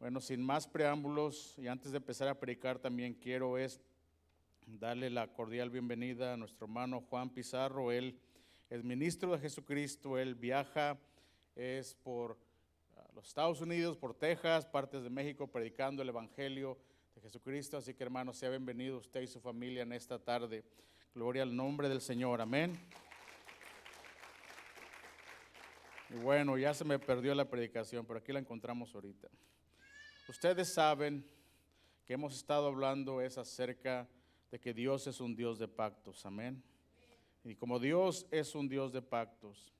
Bueno, sin más preámbulos y antes de empezar a predicar también quiero darle la cordial bienvenida a nuestro hermano Juan Pizarro. Él es ministro de Jesucristo, él viaja, es por los Estados Unidos, por Texas, partes de México, predicando el Evangelio de Jesucristo. Así que hermano, sea bienvenido usted y su familia en esta tarde. Gloria al nombre del Señor, amén. Y bueno, ya se me perdió la predicación, pero aquí la encontramos ahorita. Ustedes saben que hemos estado hablando acerca de que Dios es un Dios de pactos, amén. Y como Dios es un Dios de pactos,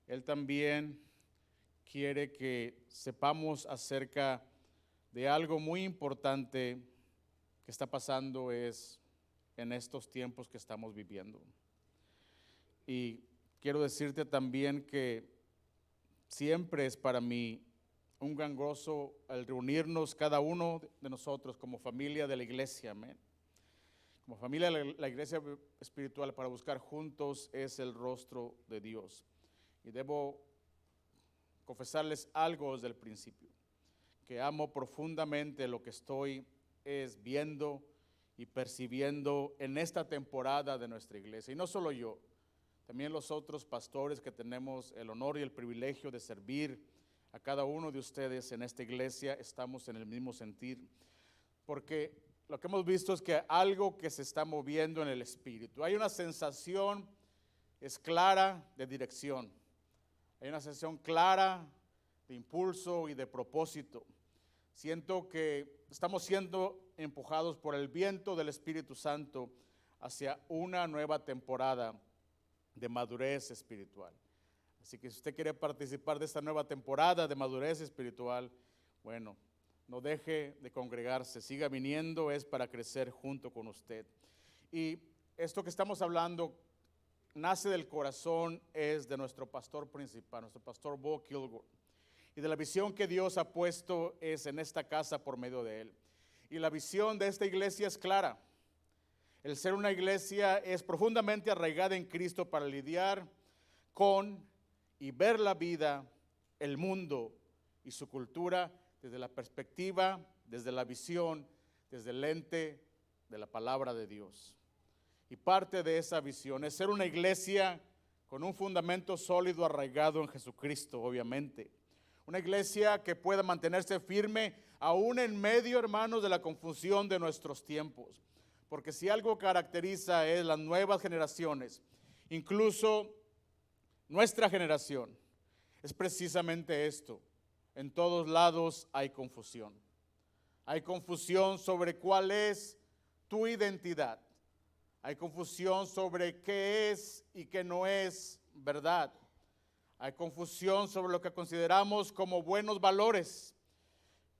Él también quiere que sepamos acerca de algo muy importante que está pasando en estos tiempos que estamos viviendo. Y quiero decirte también que siempre es para mí un gran gozo el reunirnos cada uno de nosotros como familia de la iglesia, amén. Como familia de la iglesia espiritual para buscar juntos es el rostro de Dios. Y debo confesarles algo desde el principio, que amo profundamente lo que estoy viendo y percibiendo en esta temporada de nuestra iglesia. Y no solo yo, también los otros pastores que tenemos el honor y el privilegio de servir a cada uno de ustedes en esta iglesia, estamos en el mismo sentir, porque lo que hemos visto es que algo que se está moviendo en el espíritu, hay una sensación, es clara, de dirección, hay una sensación clara de impulso y de propósito. Siento que estamos siendo empujados por el viento del Espíritu Santo hacia una nueva temporada de madurez espiritual. Así que si usted quiere participar de esta nueva temporada de madurez espiritual, bueno, no deje de congregarse, siga viniendo, es para crecer junto con usted. Y esto que estamos hablando nace del corazón, es de nuestro pastor principal, nuestro pastor Bo Kilgore, y de la visión que Dios ha puesto es en esta casa por medio de él. Y la visión de esta iglesia es clara. El ser una iglesia es profundamente arraigada en Cristo para lidiar con y ver la vida, el mundo y su cultura desde la perspectiva, desde la visión, desde el lente de la palabra de Dios. Y parte de esa visión es ser una iglesia con un fundamento sólido arraigado en Jesucristo, obviamente. Una iglesia que pueda mantenerse firme aún en medio, hermanos, de la confusión de nuestros tiempos. Porque si algo caracteriza es las nuevas generaciones, incluso nuestra generación, es precisamente esto. En todos lados hay confusión. Hay confusión sobre cuál es tu identidad. Hay confusión sobre qué es y qué no es verdad. Hay confusión sobre lo que consideramos como buenos valores.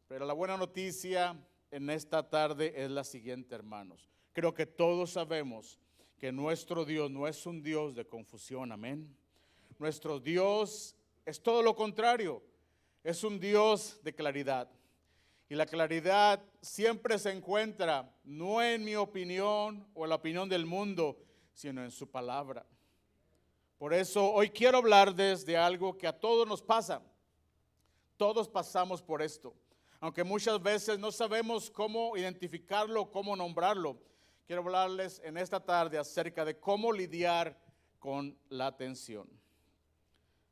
Pero la buena noticia en esta tarde es la siguiente, hermanos. Creo que todos sabemos que nuestro Dios no es un Dios de confusión, amén. Nuestro Dios es todo lo contrario, es un Dios de claridad. Y la claridad siempre se encuentra no en mi opinión o en la opinión del mundo, sino en su palabra. Por eso hoy quiero hablarles de algo que a todos nos pasa. Todos pasamos por esto, aunque muchas veces no sabemos cómo identificarlo, cómo nombrarlo. Quiero hablarles en esta tarde acerca de cómo lidiar con la tensión.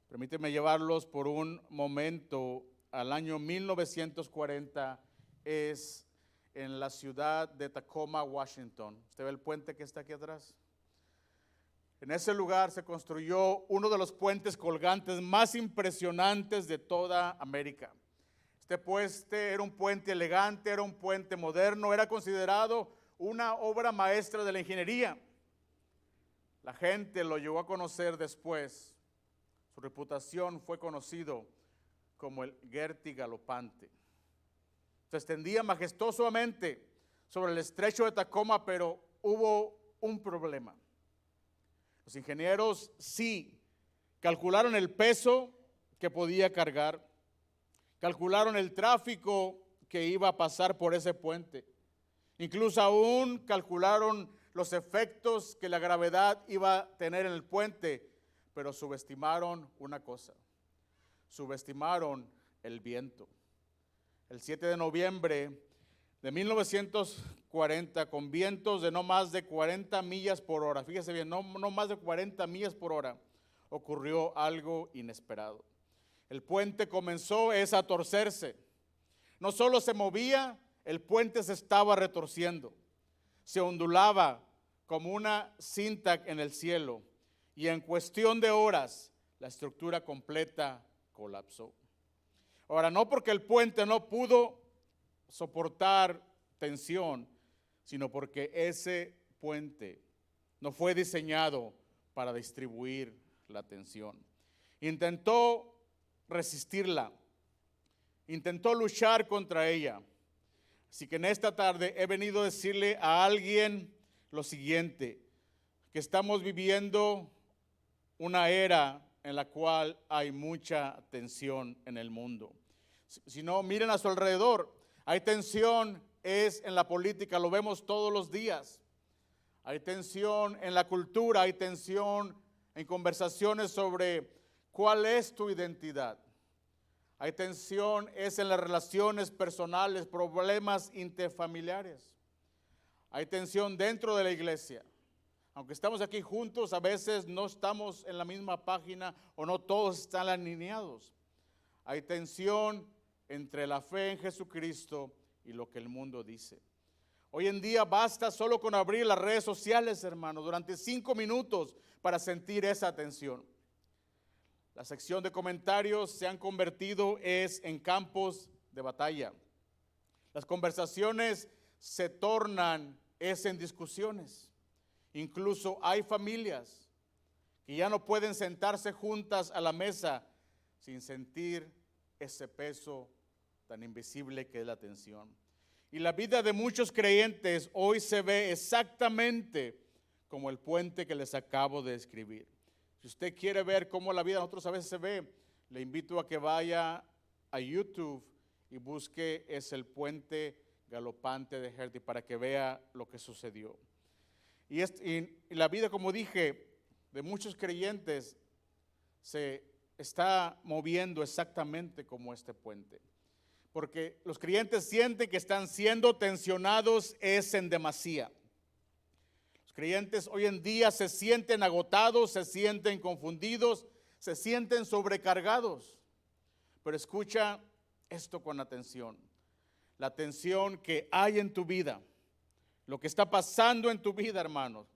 Permíteme llevarlos por un momento al año 1940, es en la ciudad de Tacoma, Washington. ¿Usted ve el puente que está aquí atrás? En ese lugar se construyó uno de los puentes colgantes más impresionantes de toda América. Este puente era un puente elegante, era un puente moderno, era considerado una obra maestra de la ingeniería. La gente lo llegó a conocer después. Su reputación fue conocido como el Getty galopante. Se extendía majestuosamente sobre el estrecho de Tacoma, pero hubo un problema. Los ingenieros sí calcularon el peso que podía cargar, calcularon el tráfico que iba a pasar por ese puente, incluso aún calcularon los efectos que la gravedad iba a tener en el puente, pero subestimaron una cosa, subestimaron el viento. el 7 de noviembre de 1940, con vientos de no más de 40 millas por hora. Fíjese bien, no más de 40 millas por hora, ocurrió algo inesperado. El puente comenzó a torcerse. No solo se movía, el puente se estaba retorciendo. Se ondulaba como una cinta en el cielo. Y en cuestión de horas, la estructura completa colapsó. Ahora, no porque el puente no pudo soportar tensión, sino porque ese puente no fue diseñado para distribuir la tensión. Intentó resistirla, intentó luchar contra ella. Así que en esta tarde he venido a decirle a alguien lo siguiente, que estamos viviendo una era en la cual hay mucha tensión en el mundo. Si no, miren a su alrededor. Hay tensión en la política, lo vemos todos los días. Hay tensión en la cultura, hay tensión en conversaciones sobre cuál es tu identidad. Hay tensión en las relaciones personales, problemas interfamiliares. Hay tensión dentro de la iglesia. Aunque estamos aquí juntos, a veces no estamos en la misma página o no todos están alineados. Hay tensión entre la fe en Jesucristo y lo que el mundo dice. Hoy en día basta solo con abrir las redes sociales, hermano, durante 5 minutos para sentir esa tensión. La sección de comentarios se han convertido en campos de batalla. Las conversaciones se tornan en discusiones. Incluso hay familias que ya no pueden sentarse juntas a la mesa sin sentir ese peso tan invisible que es la tensión. Y la vida de muchos creyentes hoy se ve exactamente como el puente que les acabo de describir. Si usted quiere ver cómo la vida de nosotros a veces se ve, le invito a que vaya a YouTube y busque el puente galopante de Hertie para que vea lo que sucedió. Y la vida, como dije, de muchos creyentes se está moviendo exactamente como este puente. Porque los creyentes sienten que están siendo tensionados en demasía. Los creyentes hoy en día se sienten agotados, se sienten confundidos, se sienten sobrecargados. Pero escucha esto con atención. La tensión que hay en tu vida, lo que está pasando en tu vida, hermanos,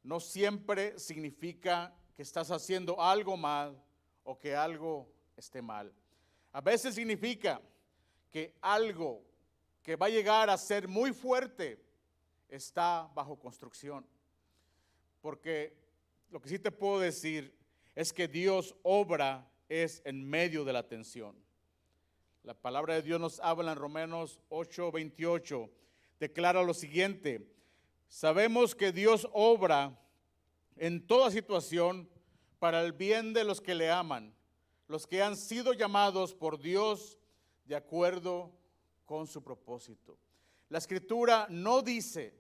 no siempre significa que estás haciendo algo mal o que algo esté mal. A veces significa que algo que va a llegar a ser muy fuerte está bajo construcción. Porque lo que sí te puedo decir es que Dios obra en medio de la tensión. La palabra de Dios nos habla en Romanos 8:28. Declara lo siguiente: sabemos que Dios obra en toda situación para el bien de los que le aman, los que han sido llamados por Dios de acuerdo con su propósito. La Escritura no dice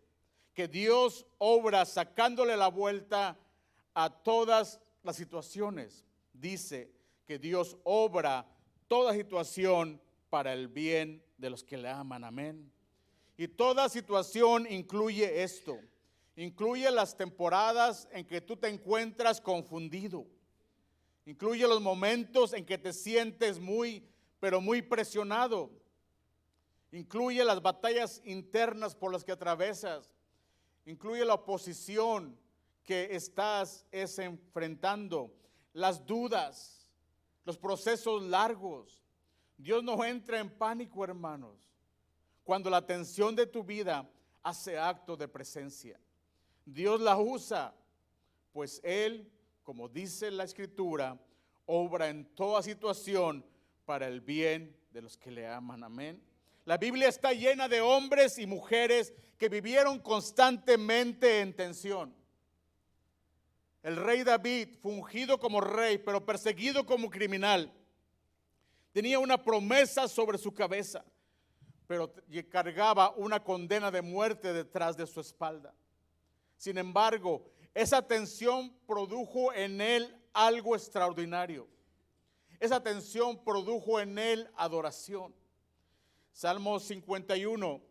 que Dios obra sacándole la vuelta a todas las situaciones. Dice que Dios obra toda situación para el bien de los que le aman. Amén. Y toda situación incluye esto. Incluye las temporadas en que tú te encuentras confundido. Incluye los momentos en que te sientes pero muy presionado. Incluye las batallas internas por las que atravesas. Incluye la oposición que estás enfrentando, las dudas, los procesos largos. Dios no entra en pánico, hermanos, cuando la tensión de tu vida hace acto de presencia. Dios la usa, pues Él, como dice la Escritura, obra en toda situación para el bien de los que le aman. Amén. La Biblia está llena de hombres y mujeres que vivieron constantemente en tensión. El rey David, fungido como rey, pero perseguido como criminal, tenía una promesa sobre su cabeza, pero cargaba una condena de muerte detrás de su espalda. Sin embargo, esa tensión produjo en él algo extraordinario. Esa tensión produjo en él adoración. Salmo 51,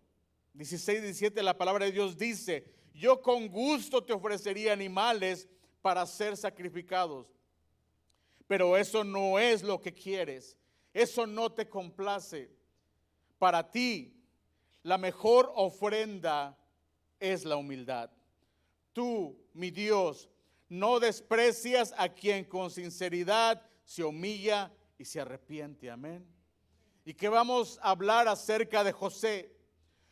16 y 17, la palabra de Dios dice: yo con gusto te ofrecería animales para ser sacrificados, pero eso no es lo que quieres, eso no te complace. Para ti, la mejor ofrenda es la humildad. Tú, mi Dios, no desprecias a quien con sinceridad se humilla y se arrepiente. Amén. ¿Y qué vamos a hablar acerca de José?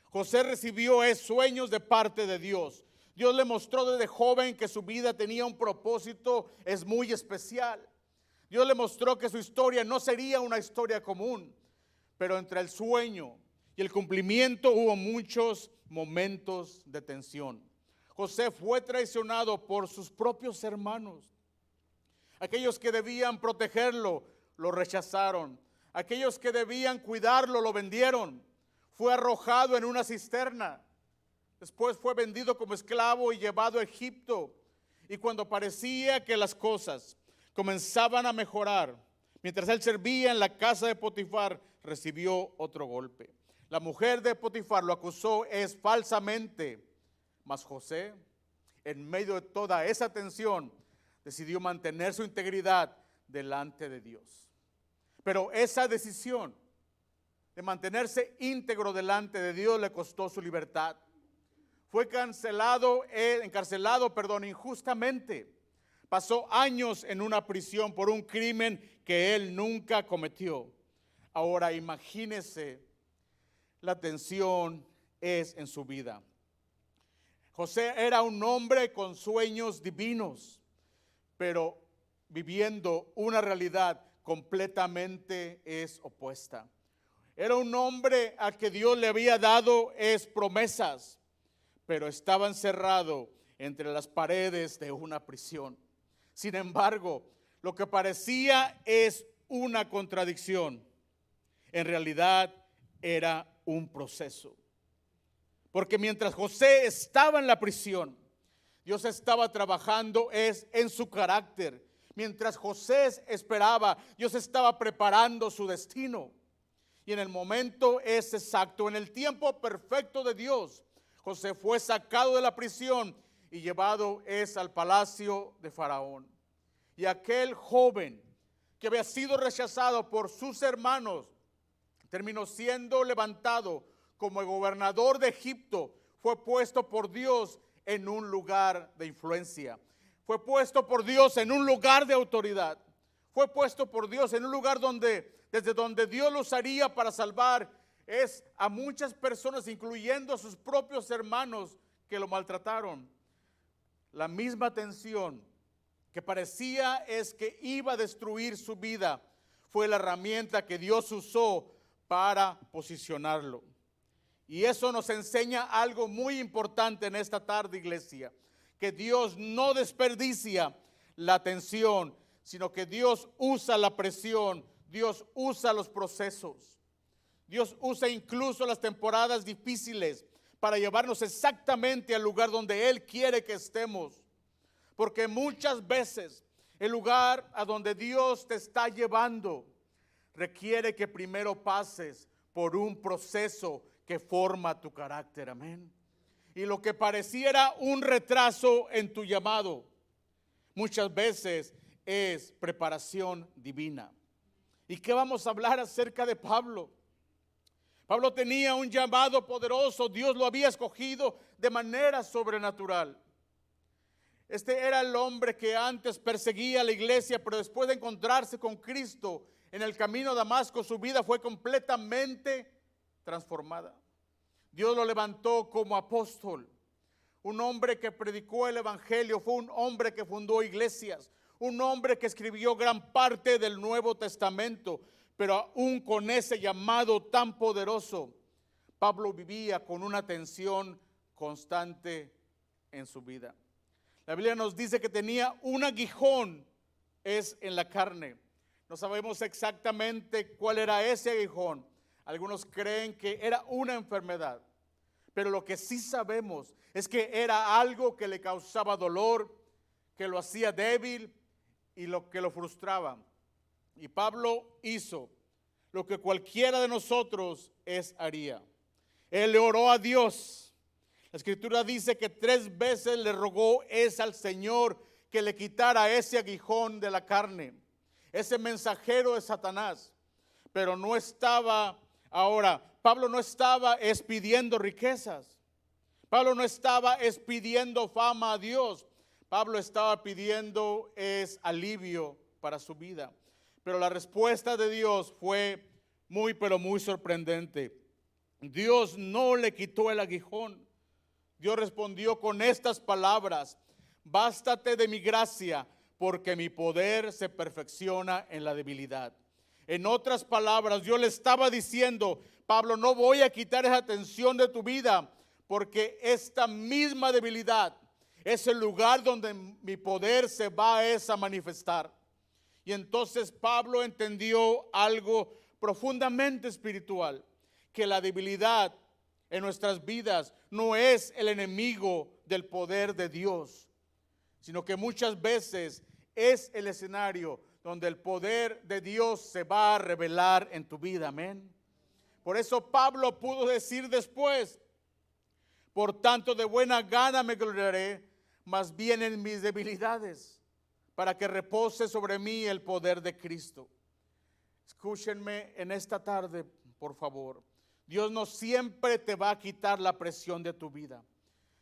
José recibió sueños de parte de Dios. Dios le mostró desde joven que su vida tenía un propósito muy especial. Dios le mostró que su historia no sería una historia común, pero entre el sueño y el cumplimiento hubo muchos momentos de tensión. José fue traicionado por sus propios hermanos. Aquellos que debían protegerlo, lo rechazaron. Aquellos que debían cuidarlo, lo vendieron. Fue arrojado en una cisterna. Después fue vendido como esclavo y llevado a Egipto. Y cuando parecía que las cosas comenzaban a mejorar, mientras él servía en la casa de Potifar, recibió otro golpe. La mujer de Potifar lo acusó falsamente, mas José, en medio de toda esa tensión, decidió mantener su integridad delante de Dios. Pero esa decisión de mantenerse íntegro delante de Dios le costó su libertad. Fue encarcelado injustamente. Pasó años en una prisión por un crimen que él nunca cometió. Ahora imagínese la tensión en su vida. José era un hombre con sueños divinos, pero viviendo una realidad completamente opuesta. Era un hombre al que Dios le había dado promesas, pero estaba encerrado entre las paredes de una prisión. Sin embargo, lo que parecía una contradicción, en realidad era un proceso. Porque mientras José estaba en la prisión, Dios estaba trabajando en su carácter. Mientras José esperaba, Dios estaba preparando su destino. Y en el momento exacto, en el tiempo perfecto de Dios, José fue sacado de la prisión y llevado al palacio de Faraón. Y aquel joven que había sido rechazado por sus hermanos, terminó siendo levantado como el gobernador de Egipto. Fue puesto por Dios en un lugar de influencia. Fue puesto por Dios en un lugar de autoridad. Fue puesto por Dios en un lugar desde donde Dios lo usaría para salvar a muchas personas, incluyendo a sus propios hermanos que lo maltrataron. La misma tensión que parecía que iba a destruir su vida fue la herramienta que Dios usó para posicionarlo. Y eso nos enseña algo muy importante en esta tarde, iglesia, que Dios no desperdicia la tensión, sino que Dios usa la presión, Dios usa los procesos. Dios usa incluso las temporadas difíciles para llevarnos exactamente al lugar donde Él quiere que estemos. Porque muchas veces el lugar a donde Dios te está llevando requiere que primero pases por un proceso que forma tu carácter. Amén. Y lo que pareciera un retraso en tu llamado, muchas veces es preparación divina. ¿Y qué vamos a hablar acerca de Pablo? Pablo tenía un llamado poderoso. Dios lo había escogido de manera sobrenatural. Este era el hombre que antes perseguía a la iglesia, pero después de encontrarse con Cristo en el camino a Damasco, su vida fue completamente transformada. Dios lo levantó como apóstol, un hombre que predicó el evangelio, fue un hombre que fundó iglesias, un hombre que escribió gran parte del Nuevo Testamento, pero aún con ese llamado tan poderoso, Pablo vivía con una tensión constante en su vida. La Biblia nos dice que tenía un aguijón en la carne. No sabemos exactamente cuál era ese aguijón. Algunos creen que era una enfermedad, pero lo que sí sabemos es que era algo que le causaba dolor, que lo hacía débil y lo que lo frustraba. Y Pablo hizo lo que cualquiera de nosotros haría. Él le oró a Dios. La Escritura dice que 3 veces le rogó al Señor que le quitara ese aguijón de la carne, ese mensajero de Satanás. Pero no estaba, Pablo no estaba pidiendo riquezas. Pablo no estaba pidiendo fama a Dios. Pablo estaba pidiendo alivio para su vida. Pero la respuesta de Dios fue pero muy sorprendente. Dios no le quitó el aguijón. Dios respondió con estas palabras: bástate de mi gracia, porque mi poder se perfecciona en la debilidad. En otras palabras, Dios le estaba diciendo: Pablo, no voy a quitar esa tensión de tu vida, porque esta misma debilidad es el lugar donde mi poder se va a manifestar. Y entonces Pablo entendió algo profundamente espiritual, que la debilidad en nuestras vidas no es el enemigo del poder de Dios, sino que muchas veces es el escenario donde el poder de Dios se va a revelar en tu vida. Amén. Por eso Pablo pudo decir después: por tanto, de buena gana me gloriaré, más bien en mis debilidades, para que repose sobre mí el poder de Cristo. Escúchenme en esta tarde, por favor. Dios no siempre te va a quitar la presión de tu vida.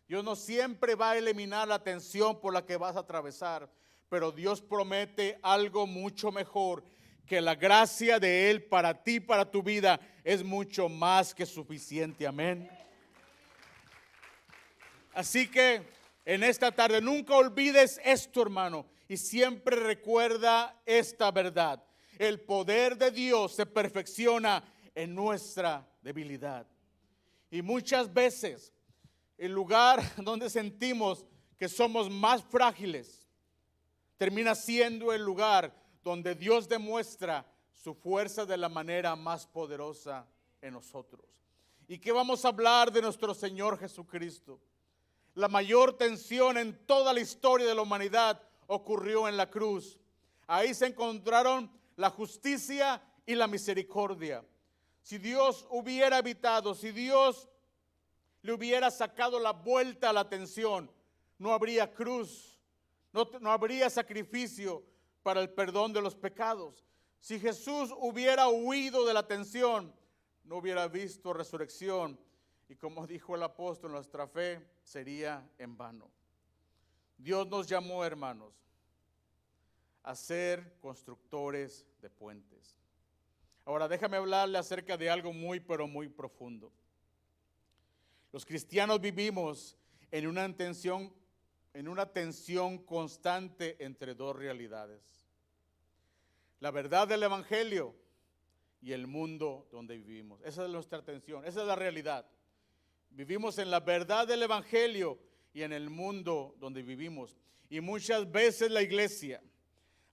Dios no siempre va a eliminar la tensión por la que vas a atravesar. Pero Dios promete algo mucho mejor, que la gracia de Él para ti, para tu vida, es mucho más que suficiente. Amén. Así que en esta tarde nunca olvides esto, hermano, y siempre recuerda esta verdad: el poder de Dios se perfecciona en nuestra debilidad. Y muchas veces el lugar donde sentimos que somos más frágiles termina siendo el lugar donde Dios demuestra su fuerza de la manera más poderosa en nosotros. ¿Y qué vamos a hablar de nuestro Señor Jesucristo? La mayor tensión en toda la historia de la humanidad ocurrió en la cruz. Ahí se encontraron la justicia y la misericordia. Si Dios hubiera evitado, si Dios le hubiera sacado la vuelta a la tensión, no habría cruz, no habría sacrificio para el perdón de los pecados. Si Jesús hubiera huido de la tensión, no hubiera visto resurrección. Y como dijo el apóstol, nuestra fe sería en vano. Dios nos llamó, hermanos, a ser constructores de puentes. Ahora déjame hablarle acerca de algo pero muy profundo. Los cristianos vivimos en una tensión constante entre dos realidades: la verdad del evangelio y el mundo donde vivimos. Esa es nuestra tensión, esa es la realidad. Vivimos en la verdad del evangelio y en el mundo donde vivimos. Y muchas veces la iglesia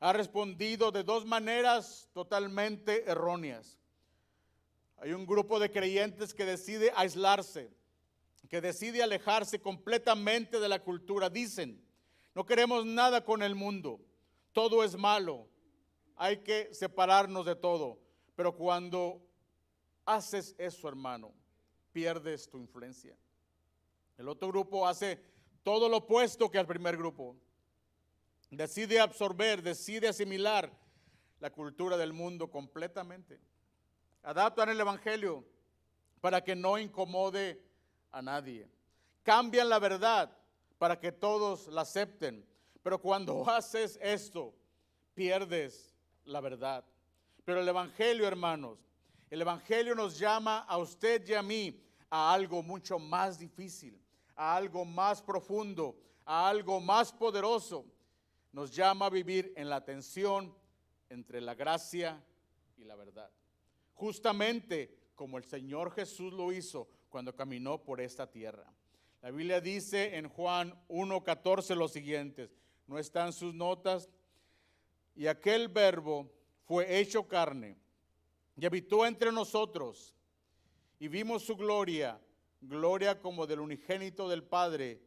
ha respondido de dos maneras totalmente erróneas. Hay un grupo de creyentes que decide aislarse, que decide alejarse completamente de la cultura. Dicen: no queremos nada con el mundo, todo es malo, hay que separarnos de todo. Pero cuando haces eso, hermano, pierdes tu influencia. El otro grupo hace todo lo opuesto que al primer grupo. Decide absorber, decide asimilar la cultura del mundo completamente. Adaptan el evangelio para que no incomode a nadie. Cambian la verdad para que todos la acepten. Pero cuando haces esto, pierdes la verdad. Pero el evangelio, hermanos, el evangelio nos llama a usted y a mí a algo mucho más difícil, a algo más profundo, a algo más poderoso. Nos llama a vivir en la tensión entre la gracia y la verdad. Justamente como el Señor Jesús lo hizo cuando caminó por esta tierra. La Biblia dice en Juan 1:14 lo siguiente, no están sus notas: y aquel verbo fue hecho carne y habitó entre nosotros, y vimos su gloria, gloria como del unigénito del Padre,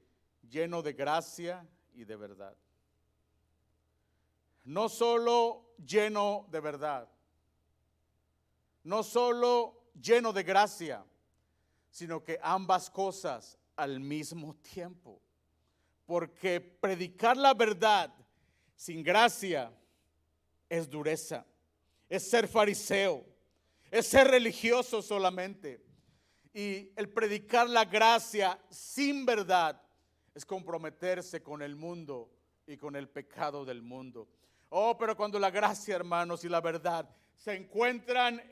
lleno de gracia y de verdad. No solo lleno de verdad, no solo lleno de gracia, sino que ambas cosas al mismo tiempo. Porque predicar la verdad sin gracia es dureza, es ser fariseo, es ser religioso solamente. Y el predicar la gracia sin verdad es comprometerse con el mundo y con el pecado del mundo. Oh, pero cuando la gracia, hermanos, y la verdad se encuentran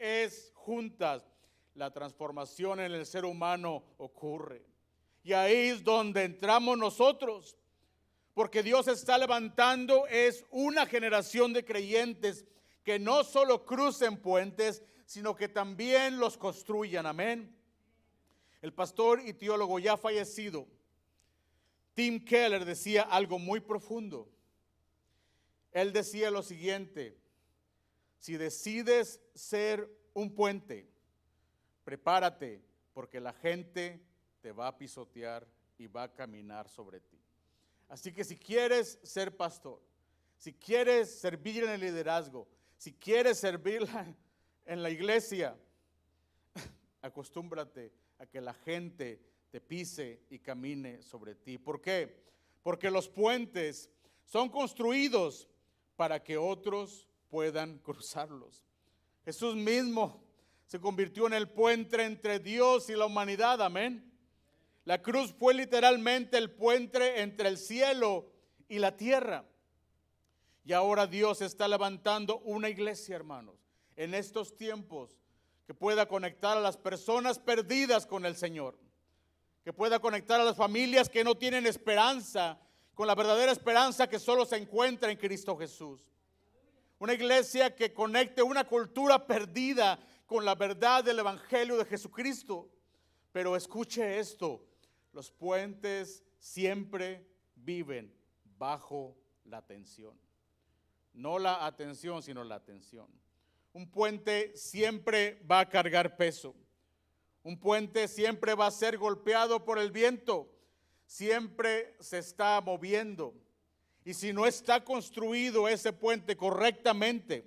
juntas, la transformación en el ser humano ocurre. Y ahí es donde entramos nosotros, porque Dios está levantando una generación de creyentes que no solo crucen puentes, sino que también los construyan. Amén. El pastor y teólogo ya fallecido, Tim Keller, decía algo muy profundo. Él decía lo siguiente: si decides ser un puente, prepárate, porque la gente te va a pisotear y va a caminar sobre ti. Así que si quieres ser pastor, si quieres servir en el liderazgo, si quieres servir en la iglesia, acostúmbrate a que la gente te pise y camine sobre ti. ¿Por qué? Porque los puentes son construidos para que otros puedan cruzarlos. Jesús mismo se convirtió en el puente entre Dios y la humanidad. Amén. La cruz fue literalmente el puente entre el cielo y la tierra. Y ahora Dios está levantando una iglesia, hermanos, en estos tiempos, que pueda conectar a las personas perdidas con el Señor, que pueda conectar a las familias que no tienen esperanza, con la verdadera esperanza que solo se encuentra en Cristo Jesús. Una iglesia que conecte una cultura perdida con la verdad del Evangelio de Jesucristo. Pero escuche esto: los puentes siempre viven bajo la tensión. No la atención, sino la tensión. Un puente siempre va a cargar peso. Un puente siempre va a ser golpeado por el viento. Siempre se está moviendo. Y si no está construido ese puente correctamente,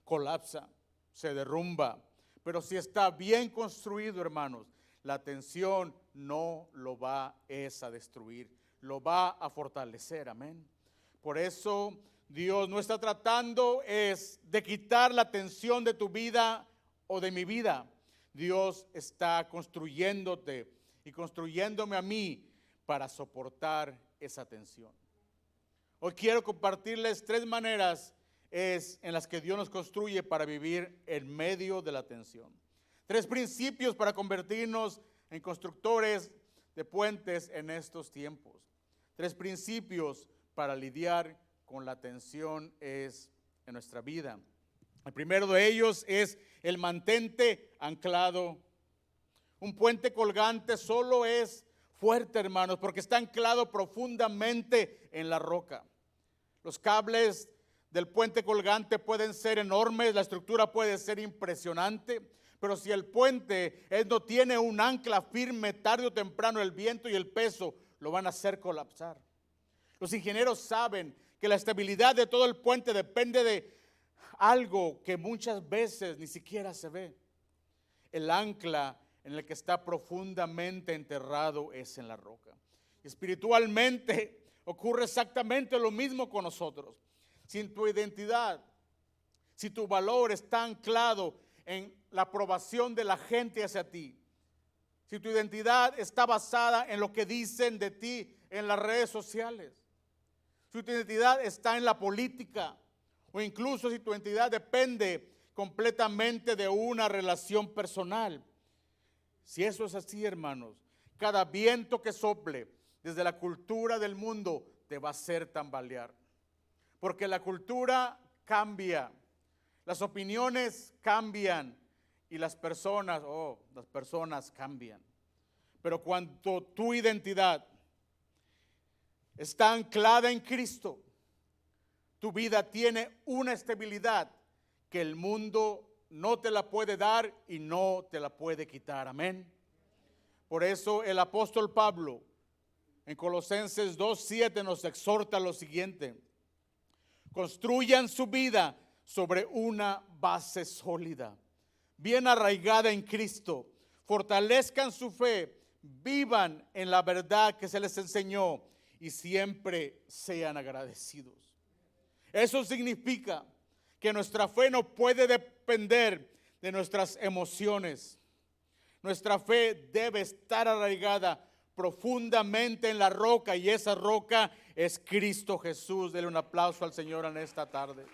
colapsa, se derrumba. Pero si está bien construido, hermanos, la tensión no lo va a destruir, lo va a fortalecer. Amén. Por eso Dios no está tratando de quitar la tensión de tu vida o de mi vida. Dios está construyéndote y construyéndome a mí para soportar esa tensión. Hoy quiero compartirles 3 maneras en las que Dios nos construye para vivir en medio de la tensión. 3 principios para convertirnos en constructores de puentes en estos tiempos. 3 principios para lidiar con la tensión en nuestra vida. El primero de ellos es el mantente anclado. Un puente colgante solo es fuerte, hermanos, porque está anclado profundamente en la roca. Los cables del puente colgante pueden ser enormes, la estructura puede ser impresionante, pero si el puente no tiene un ancla firme, tarde o temprano el viento y el peso lo van a hacer colapsar. Los ingenieros saben que la estabilidad de todo el puente depende de algo que muchas veces ni siquiera se ve. El ancla en el que está profundamente enterrado es en la roca. Espiritualmente ocurre exactamente lo mismo con nosotros. Si tu identidad, si tu valor está anclado en la aprobación de la gente hacia ti, si tu identidad está basada en lo que dicen de ti en las redes sociales, si tu identidad está en la política, o incluso si tu identidad depende completamente de una relación personal. Si eso es así, hermanos, cada viento que sople desde la cultura del mundo te va a hacer tambalear. Porque la cultura cambia, las opiniones cambian y las personas cambian. Pero cuando tu identidad está anclada en Cristo, tu vida tiene una estabilidad que el mundo no te la puede dar y no te la puede quitar. Amén. Por eso el apóstol Pablo en Colosenses 2:7 nos exhorta lo siguiente: construyan su vida sobre una base sólida. bien arraigada en Cristo, fortalezcan su fe, vivan en la verdad que se les enseñó y siempre sean agradecidos. Eso significa que nuestra fe no puede depender de nuestras emociones. Nuestra fe debe estar arraigada profundamente en la roca, y esa roca es Cristo Jesús. Dele un aplauso al Señor en esta tarde.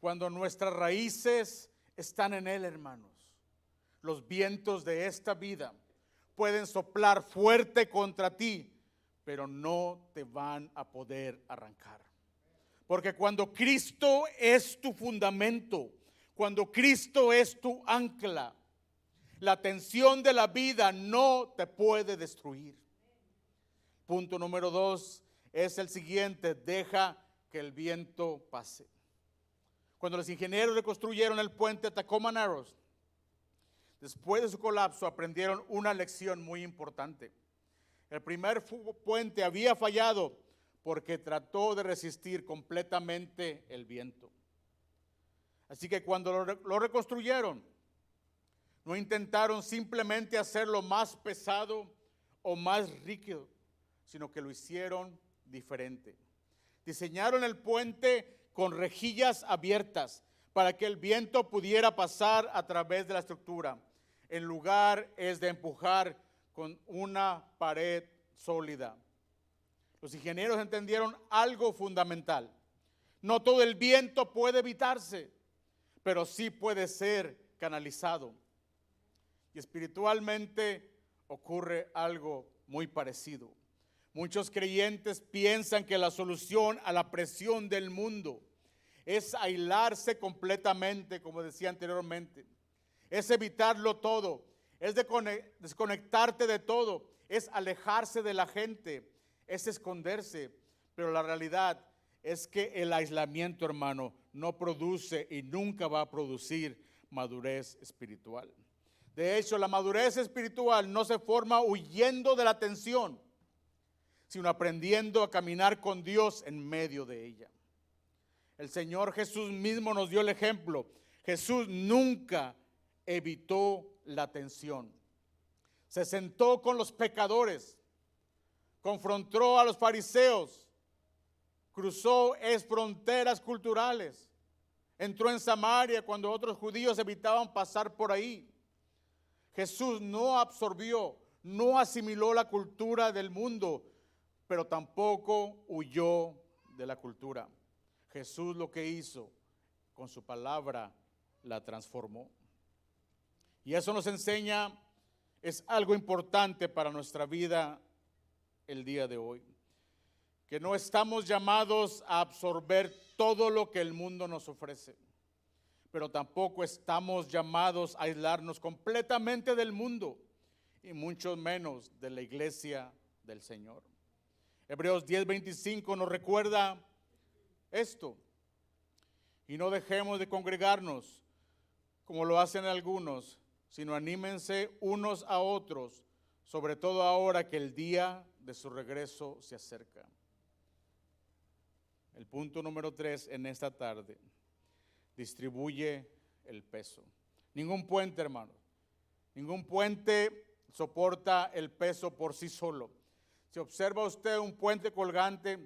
Cuando nuestras raíces están en Él, hermanos, los vientos de esta vida pueden soplar fuerte contra ti, pero no te van a poder arrancar. Porque cuando Cristo es tu fundamento, cuando Cristo es tu ancla, la tensión de la vida no te puede destruir. Punto número 2 es el siguiente: deja que el viento pase. Cuando los ingenieros reconstruyeron el puente Tacoma Narrows, después de su colapso, aprendieron una lección muy importante. El primer puente había fallado porque trató de resistir completamente el viento. Así que cuando lo reconstruyeron, no intentaron simplemente hacerlo más pesado o más rígido, sino que lo hicieron diferente. Diseñaron el puente con rejillas abiertas para que el viento pudiera pasar a través de la estructura, en lugar de empujar con una pared sólida. Los ingenieros entendieron algo fundamental: no todo el viento puede evitarse, pero sí puede ser canalizado. Y espiritualmente ocurre algo muy parecido. Muchos creyentes piensan que la solución a la presión del mundo es aislarse completamente, como decía anteriormente. Es evitarlo todo, es desconectarte de todo, es alejarse de la gente, es esconderse. Pero la realidad es que el aislamiento, hermano, no produce y nunca va a producir madurez espiritual. De hecho, la madurez espiritual no se forma huyendo de la tensión, sino aprendiendo a caminar con Dios en medio de ella. El Señor Jesús mismo nos dio el ejemplo. Jesús nunca evitó la tensión. Se sentó con los pecadores, confrontó a los fariseos, cruzó fronteras culturales, entró en Samaria cuando otros judíos evitaban pasar por ahí. Jesús no absorbió, no asimiló la cultura del mundo, pero tampoco huyó de la cultura. Jesús lo que hizo con su palabra la transformó. Y eso nos enseña, es algo importante para nuestra vida el día de hoy, que no estamos llamados a absorber todo lo que el mundo nos ofrece, pero tampoco estamos llamados a aislarnos completamente del mundo y mucho menos de la iglesia del Señor. Hebreos 10:25 nos recuerda esto: y no dejemos de congregarnos como lo hacen algunos, sino anímense unos a otros, sobre todo ahora que el día de su regreso se acerca. El punto número 3 en esta tarde: distribuye el peso. Ningún puente, hermano, ningún puente soporta el peso por sí solo. Si observa usted un puente colgante,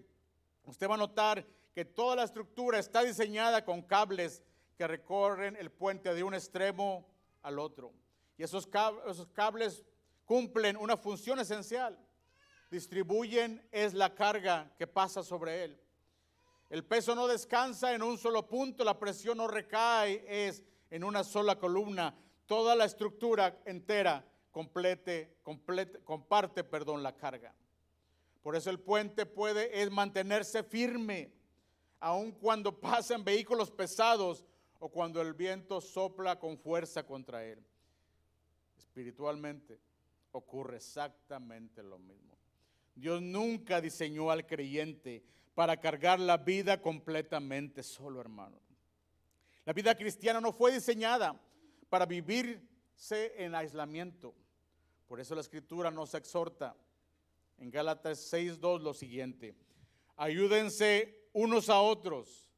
usted va a notar que toda la estructura está diseñada con cables que recorren el puente de un extremo al otro. Y esos cables cumplen una función esencial. Distribuyen es la carga que pasa sobre él. El peso no descansa en un solo punto, la presión no recae en una sola columna. Toda la estructura entera comparte la carga. Por eso el puente puede mantenerse firme, aun cuando pasan vehículos pesados o cuando el viento sopla con fuerza contra él. Espiritualmente ocurre exactamente lo mismo. Dios nunca diseñó al creyente para cargar la vida completamente solo, hermano. La vida cristiana no fue diseñada para vivirse en aislamiento. Por eso la Escritura nos exhorta en Gálatas 6:2 lo siguiente: ayúdense unos a otros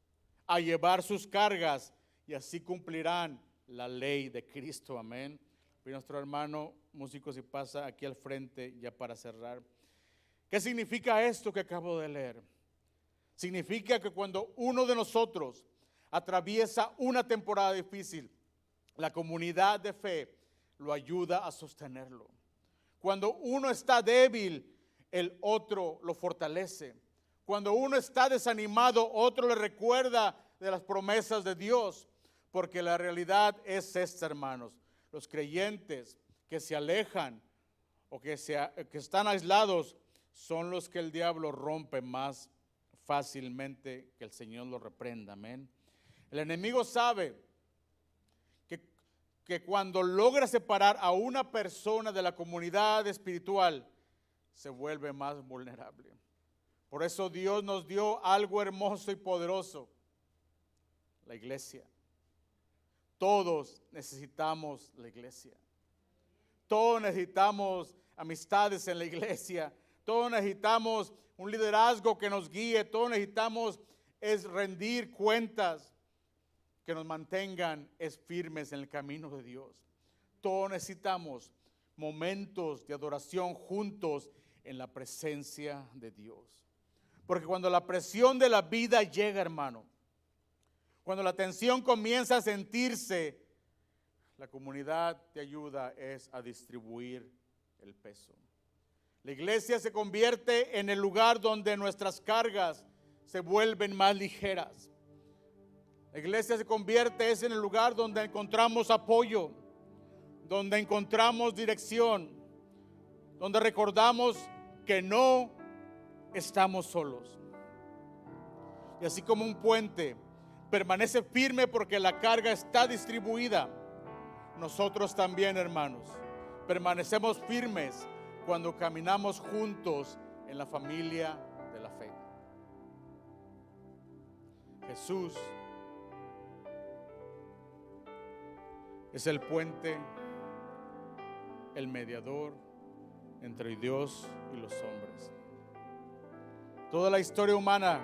a llevar sus cargas y así cumplirán la ley de Cristo. Amén. Y nuestro hermano músico, si pasa aquí al frente ya para cerrar. ¿Qué significa esto que acabo de leer? Significa que cuando uno de nosotros atraviesa una temporada difícil, la comunidad de fe lo ayuda a sostenerlo. Cuando uno está débil, el otro lo fortalece. Cuando uno está desanimado, otro le recuerda de las promesas de Dios. Porque la realidad es esta, hermanos. Los creyentes que se alejan o que están aislados son los que el diablo rompe más fácilmente que el Señor los reprenda. Amén. El enemigo sabe que cuando logra separar a una persona de la comunidad espiritual, se vuelve más vulnerable. Por eso Dios nos dio algo hermoso y poderoso, la iglesia. Todos necesitamos la iglesia. Todos necesitamos amistades en la iglesia. Todos necesitamos un liderazgo que nos guíe. Todos necesitamos rendir cuentas que nos mantengan firmes en el camino de Dios. Todos necesitamos momentos de adoración juntos en la presencia de Dios. Porque cuando la presión de la vida llega, hermano, cuando la tensión comienza a sentirse, la comunidad te ayuda a distribuir el peso. La iglesia se convierte en el lugar donde nuestras cargas se vuelven más ligeras. La iglesia se convierte en el lugar donde encontramos apoyo, donde encontramos dirección, donde recordamos que no estamos solos. Y así como un puente permanece firme porque la carga está distribuida, nosotros también, hermanos, permanecemos firmes cuando caminamos juntos en la familia de la fe. Jesús es el puente, el mediador entre Dios y los hombres. Toda la historia humana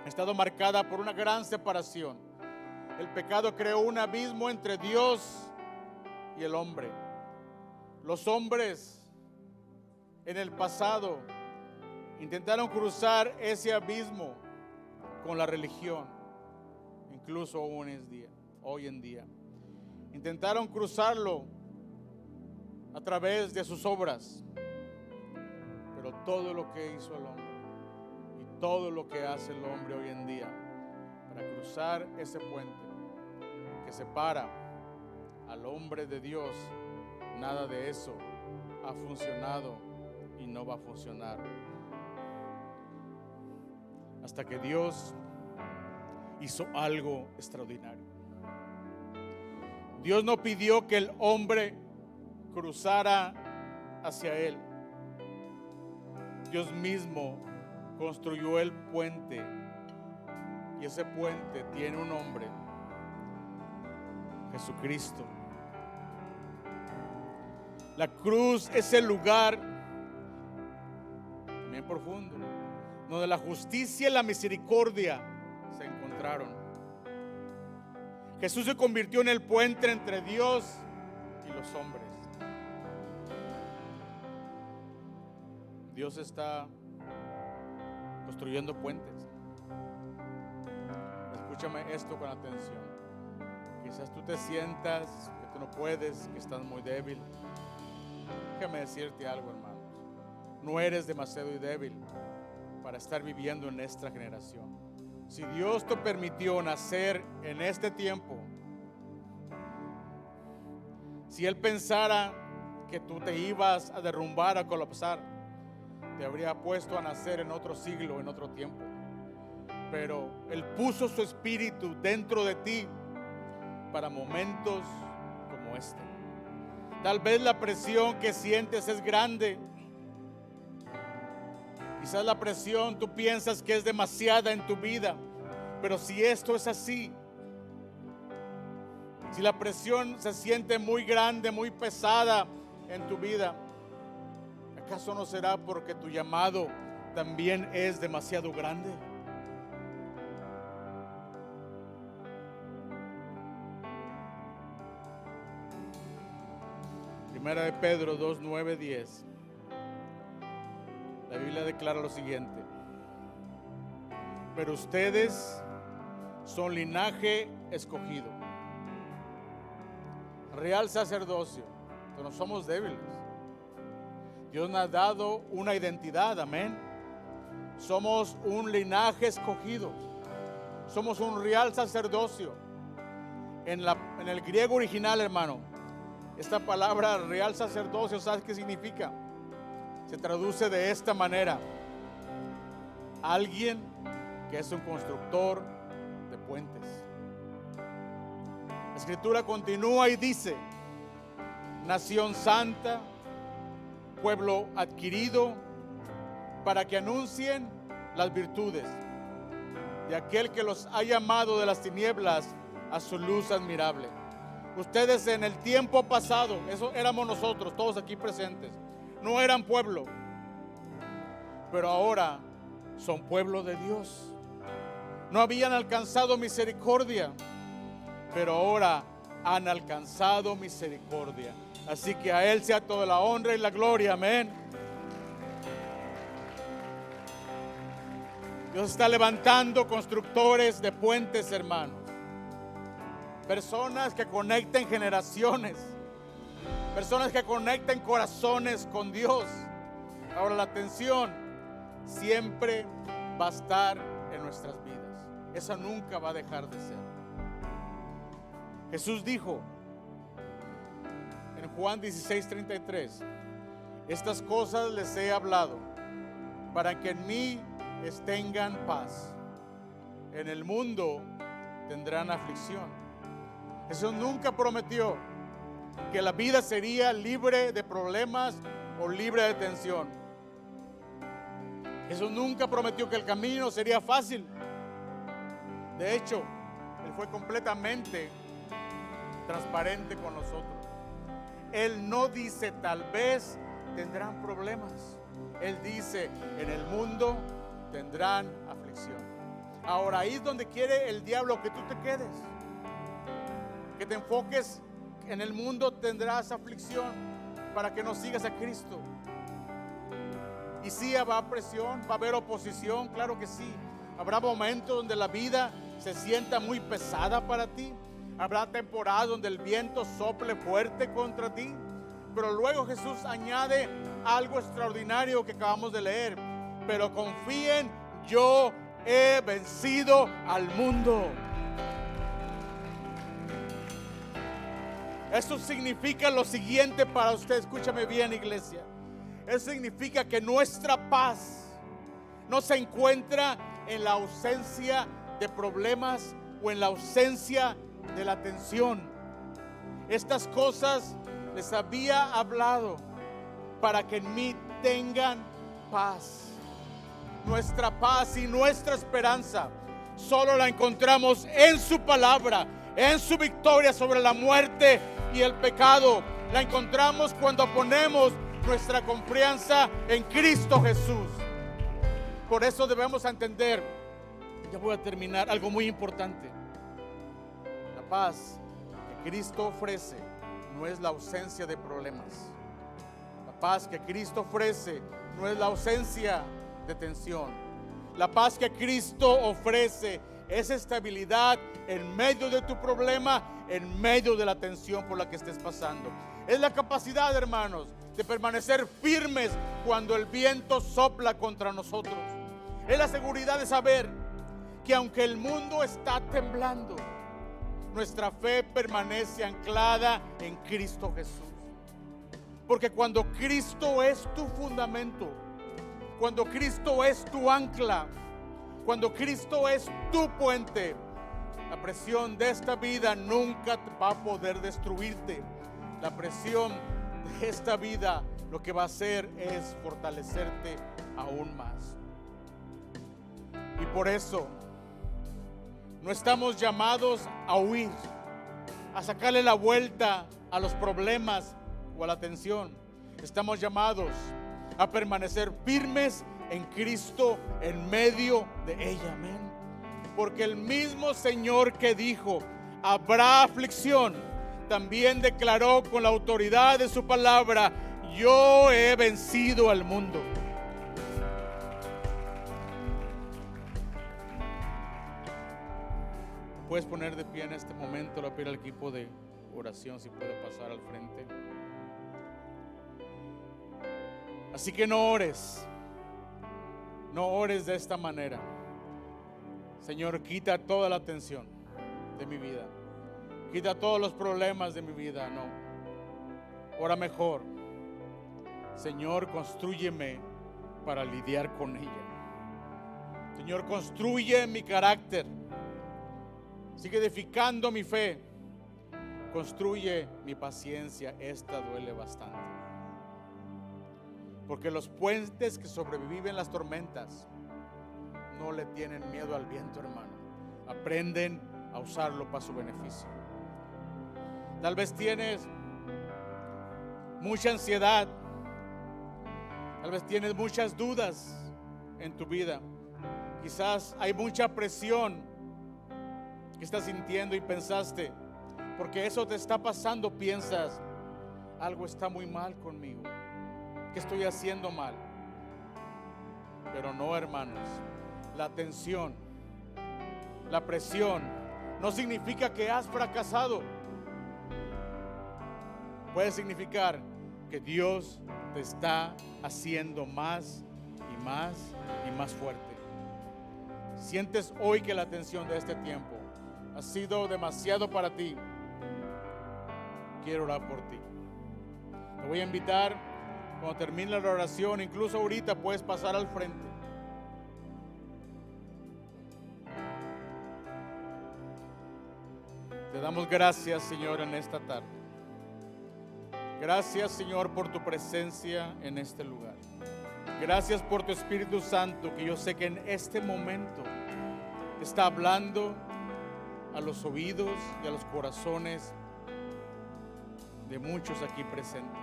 ha estado marcada por una gran separación. El pecado creó un abismo entre Dios y el hombre. Los hombres en el pasado intentaron cruzar ese abismo con la religión, incluso hoy en día. Intentaron cruzarlo a través de sus obras, pero todo lo que hizo el hombre y todo lo que hace el hombre hoy en día para cruzar ese puente que separa al hombre de Dios, nada de eso ha funcionado y no va a funcionar hasta que Dios hizo algo extraordinario. Dios no pidió que el hombre cruzara hacia Él. Dios mismo construyó el puente y ese puente tiene un nombre: Jesucristo. La cruz es el lugar bien profundo donde la justicia y la misericordia se encontraron. Jesús se convirtió en el puente entre Dios y los hombres. Dios está construyendo puentes. Escúchame esto con atención. Quizás tú te sientas que tú no puedes, que estás muy débil. Déjame decirte algo, hermanos. No eres demasiado débil para estar viviendo en esta generación. Si Dios te permitió nacer en este tiempo, si Él pensara que tú te ibas a derrumbar, a colapsar, te habría puesto a nacer en otro siglo, en otro tiempo. Pero Él puso su espíritu dentro de ti para momentos como este. Tal vez la presión que sientes es grande. Quizás la presión tú piensas que es demasiada en tu vida, pero si esto es así, si la presión se siente muy grande, muy pesada en tu vida, ¿acaso no será porque tu llamado también es demasiado grande? Primera de Pedro 2, 9, 10. La Biblia declara lo siguiente: pero ustedes son linaje escogido, real sacerdocio. Pero no somos débiles. Dios nos ha dado una identidad, amén. Somos un linaje escogido. Somos un real sacerdocio. En el griego original, hermano, esta palabra real sacerdocio, ¿sabes qué significa? Se traduce de esta manera: alguien que es un constructor de puentes. La escritura continúa y dice: nación santa, pueblo adquirido, para que anuncien las virtudes de aquel que los ha llamado de las tinieblas a su luz admirable. Ustedes en el tiempo pasado, eso éramos nosotros, todos aquí presentes, no eran pueblo, pero ahora son pueblo de Dios. No habían alcanzado misericordia, pero ahora han alcanzado misericordia. Así que a Él sea toda la honra y la gloria, amén. Dios está levantando constructores de puentes, hermanos. Personas que conecten generaciones. Personas que conecten corazones con Dios. Ahora la atención siempre va a estar en nuestras vidas. Esa nunca va a dejar de ser. Jesús dijo en Juan 16:33: estas cosas les he hablado para que en mí tengan paz. En el mundo tendrán aflicción. Jesús nunca prometió que la vida sería libre de problemas o libre de tensión. Jesús nunca prometió que el camino sería fácil. De hecho, Él fue completamente transparente con nosotros. Él no dice tal vez tendrán problemas. Él dice en el mundo tendrán aflicción. Ahora ahí es donde quiere el diablo que tú te quedes, que te enfoques en el mundo tendrás aflicción, para que no sigas a Cristo. Y sí, habrá presión, va a haber oposición, claro que sí. Habrá momentos donde la vida se sienta muy pesada para ti. Habrá temporadas donde el viento sople fuerte contra ti. Pero luego Jesús añade algo extraordinario que acabamos de leer: pero confíen, yo he vencido al mundo. Eso significa lo siguiente para usted, escúchame bien, iglesia. Eso significa que nuestra paz no se encuentra en la ausencia de problemas o en la ausencia de la tensión. Estas cosas les había hablado para que en mí tengan paz. Nuestra paz y nuestra esperanza solo la encontramos en su palabra, en su victoria sobre la muerte y el pecado. La encontramos cuando ponemos nuestra confianza en Cristo Jesús. Por eso debemos entender, ya voy a terminar, algo muy importante. La paz que Cristo ofrece no es la ausencia de problemas. La paz que Cristo ofrece no es la ausencia de tensión. La paz que Cristo ofrece es estabilidad en medio de tu problema, en medio de la tensión por la que estés pasando. Es la capacidad, hermanos, de permanecer firmes cuando el viento sopla contra nosotros. Es la seguridad de saber que aunque el mundo está temblando, nuestra fe permanece anclada en Cristo Jesús. Porque cuando Cristo es tu fundamento, cuando Cristo es tu ancla, cuando Cristo es tu puente, la presión de esta vida nunca va a poder destruirte. La presión de esta vida lo que va a hacer es fortalecerte aún más. Y por eso no estamos llamados a huir, a sacarle la vuelta a los problemas o a la tensión. Estamos llamados a permanecer firmes en Cristo en medio de ella, amén. Porque el mismo Señor que dijo, habrá aflicción, también declaró con la autoridad de su palabra: yo he vencido al mundo. Puedes poner de pie en este momento. Le pido al equipo de oración si puede pasar al frente. Así que no ores de esta manera. Señor, quita toda la tensión de mi vida, quita todos los problemas de mi vida. No, ora mejor: Señor, constrúyeme para lidiar con ella. Señor, construye mi carácter, sigue edificando mi fe, construye mi paciencia. Esta duele bastante, porque los puentes que sobreviven las tormentas no le tienen miedo al viento, hermano. Aprenden a usarlo para su beneficio. Tal vez tienes mucha ansiedad, tal vez tienes muchas dudas en tu vida. Quizás hay mucha presión que estás sintiendo y pensaste, porque eso te está pasando, piensas: algo está muy mal conmigo, ¿qué estoy haciendo mal? Pero no, hermanos, la tensión, la presión no significa que has fracasado. Puede significar que Dios te está haciendo más y más y más fuerte. Sientes hoy que la tensión de este tiempo ha sido demasiado para ti. Quiero orar por ti. Te voy a invitar, cuando termine la oración, incluso ahorita puedes pasar al frente. Te damos gracias, Señor, en esta tarde. Gracias, Señor, por tu presencia en este lugar. Gracias por tu Espíritu Santo, que yo sé que en este momento está hablando a los oídos y a los corazones de muchos aquí presentes.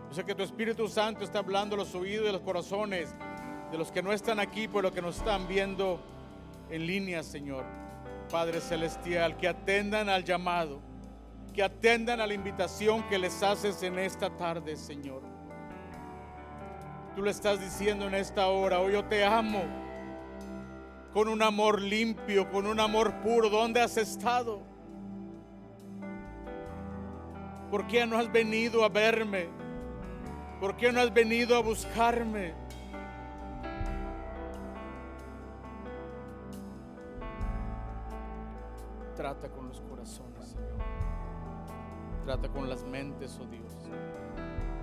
Yo sé que tu Espíritu Santo está hablando a los oídos y a los corazones de los que no están aquí, pero los que nos están viendo en línea, Señor. Padre Celestial, que atendan al llamado, que atendan a la invitación que les haces en esta tarde, Señor. Tú le estás diciendo en esta hora: hoy yo te amo con un amor limpio, con un amor puro. ¿Dónde has estado? ¿Por qué no has venido a verme? ¿Por qué no has venido a buscarme? Trata con los corazones, Señor. Trata con las mentes, oh Dios.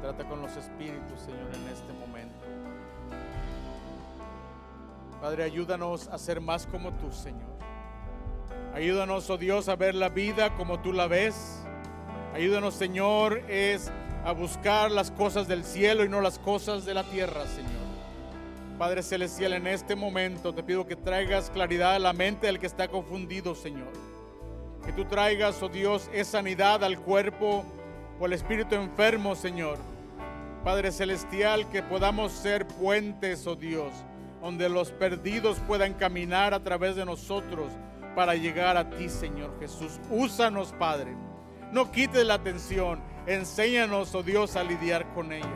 Trata con los espíritus, Señor, en este momento. Padre, ayúdanos a ser más como tú, Señor. Ayúdanos, oh Dios, a ver la vida como tú la ves. Ayúdanos, Señor, a buscar las cosas del cielo y no las cosas de la tierra, Señor. Padre Celestial, en este momento te pido que traigas claridad a la mente del que está confundido, Señor. Que tú traigas, oh Dios, esa sanidad al cuerpo o al espíritu enfermo, Señor. Padre Celestial, que podamos ser puentes, oh Dios, donde los perdidos puedan caminar a través de nosotros para llegar a ti, Señor Jesús. Úsanos, Padre. No quites la atención. Enséñanos, oh Dios, a lidiar con ella.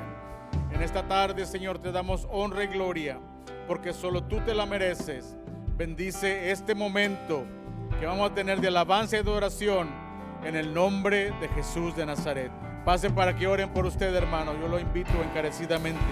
En esta tarde, Señor, te damos honra y gloria, porque solo tú te la mereces. Bendice este momento que vamos a tener de alabanza y de oración en el nombre de Jesús de Nazaret. Pasen para que oren por usted, hermano. Yo lo invito encarecidamente.